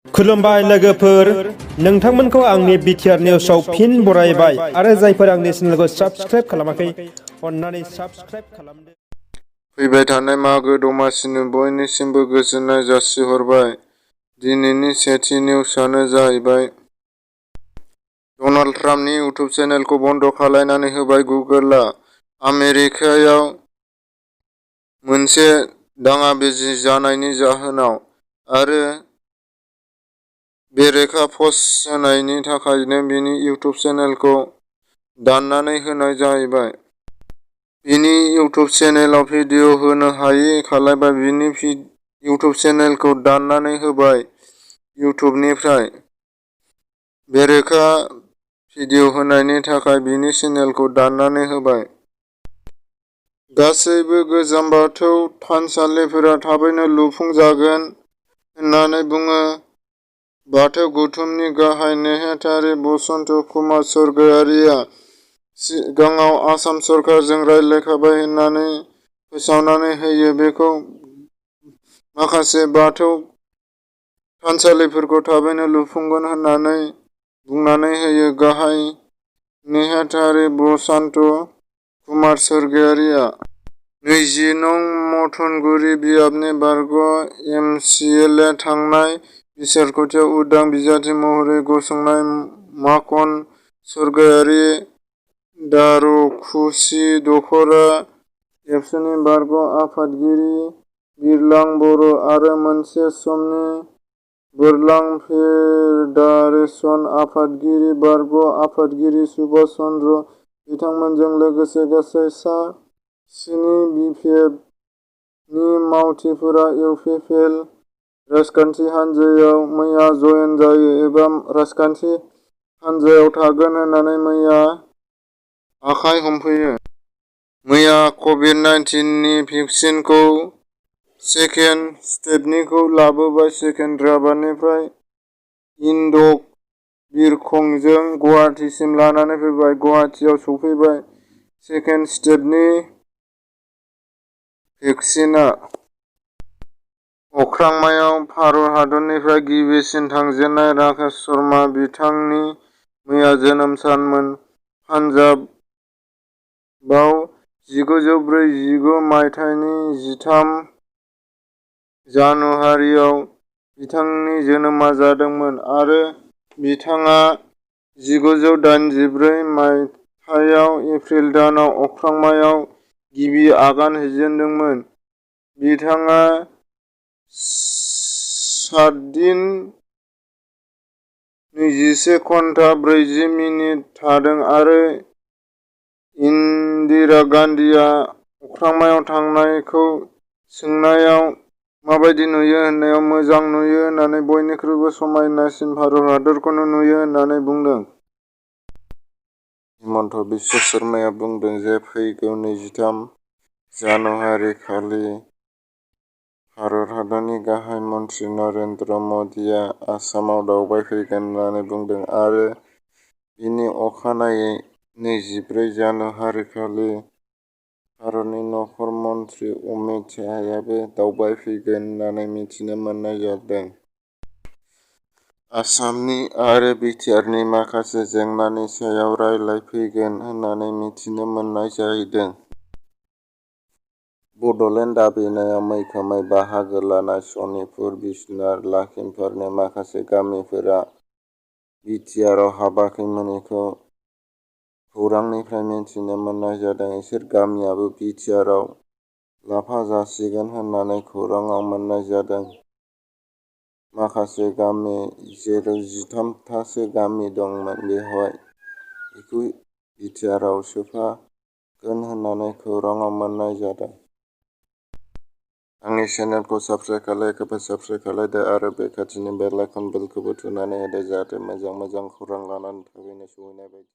खुलुमबाय लोगोफोर, नोंथांमोनखौ आंनि बिटिआर निउसआव फिन बरायबाय आरो जायफोर आंनि चेनेलखौ साबस्क्राइब खालामाखै अन्नानै साबस्क्राइब खालामदो। फैबाय थानाय मागो दमासिनि बयनिसिमबो गोजोननाय जासिहरबाय। दिनैनि सेथि निउसआनो जाहैबाय डनाल्ड ट्राम्पनि इउटुब चेनेलखौ बन्द खालामनानै होबाय गुगोलआ। आमेरिकायाव मोनसे दाङाबाजि जानायनि जाहोनाव आरो बेरेखा पस्ट होनायनि थाखायनो बिनि इउटुब चेनेलखौ दाननानै होनाय जाहैबाय। बिनि इउटुब चेनेलाव भिडिअ होनो हायि खालामबाय। बिनि इउटुब चेनेलखौ दाननानै होबाय इउटुबनिफ्राय। बेरेखा भिडिअ होनायनि थाखाय बिनि चेनेलखौ दाननानै होबाय। गासैबो गोजाम बाथौ थानसालिफोरा थाबैनो लुफुंजागोन होननानै बुङो बाथौ गौथुमनि गाहाय नेहाथारि बसन्त कुमार स्वर्गियारिआ सिगाङाव आसाम सरकारजों रायज्लायखाबाय होननानै फोसावनानै होयो। बेखौ माखासे बाथौ थानसालिफोरखौ थाबैनो लुफुंगोन होननानै बुंनानै होयो गाहाय नेहाथारि बसन्त कुमार स्वर्गियारिआ। 20 नं मथनगुरि बियाबनि बारग' एमसिएलए थांनाय बिसायख'थियाव उदां बिजाथि महरै गसंनाय माखन स्वर्गियारि, दारखुसि दख'रा एबसुनि बारग' आफादगिरि बिरलां बर' आरो मोनसे समनि बोरलां फेडारेसन आफादगिरि बारग' आफादगिरि सुभाष चन्द्र बिथांमोनजों लोगोसे गासै सा 7 बिपिएफनि मावथिफोरा इउपिपिएल राजखान्थि हान्जायाव मैया जयेन जायो एबा राजखान्थि हान्जायाव थागोन होननानै मैया आखाइ हमफैयो। मैया कभिड-19 नि भेक्सिनखौ सेकेन्ड स्टेपनिखौ लाबोबाय। सेकेन्ड्राबादनिफ्राय इन्दक बिरखंजों गुवाहाटीसिम लानानै फैबाय। गुवाहाटीआव सफैबाय सेकेन्ड स्टेपनि भेक्सिनआ। अख्रांमायाव भारत हादरनिफ्राय गिबिसिन थांजेननाय राकेश शर्मा बिथांनि मैया जोनोम सानमोन। पान्जाबआव 1949 मायथाइनि 13 जानुवारियाव बिथांनि जोनोमा जादोंमोन आरो बिथाङा 1984 मायथाइयाव एप्रिल दानाव अख्रांमायाव गिबि आगान हैजेनदोंमोन। बिथाङा 7 दिन 21 घन्टा 40 मिनिट थादों आरो इन्दिरा गान्धीआ अख्रांमायाव थांनायखौ सोंनायाव माबायदि नुयो होननायाव मोजां नुयो होननानै बयनिख्रुइबो समायनासिन भारत हादरखौनो नुयो होननानै बुंदों। हिमन्त बिश्व शर्माया बुंदों जे फैगौ 23 जानुवारि खालि भारत हादरनि गाहाय मन्त्रि नरेन्द्र मदिआ आसामाव दावबायफैगोन होननानै बुंदों आरो बिनि अखानायै 24 जानुवारि खालि भारतनि नखर मन्त्रि अमित शाहआबो दावबायफैगोन होननानै मिथिनो मोननाय जादों। आसामनि आरो बिटिआरनि माखासे जेंनानि सायाव रायज्लायफैगोन होननानै मिथिनो मोननाय जादों। बड'लेण्ड दाबिनायाव मैखोमै बाहागो लानाय सनितपुर, बिस्वनाथ, लखिमपुरनि माखासे गामिफोरा बिटिआरआव हाबाखैमोनखौ खौरांनिफ्राय मिथिनो मोननाय जादों। इसोर गामियाबो बिटिआरआव लाफाजासिगोन होननानै खौराङाव मोननाय जादों। माखासे गामि जेराव 13 थासो गामि दंमोन बेखौ बिटिआरआव सोफागोन होननानै खौराङाव मोननाय जादों। आंनि चेनेलखौ साबस्क्राइब खालामाखैबा साबस्क्राइब खालामदो आरो बे खाथिनि बेल आइकन बेलखौबो थुनानै होदो जाहाथे मोजां खौरां लानानै थाबैनो सहैनाय बायदि।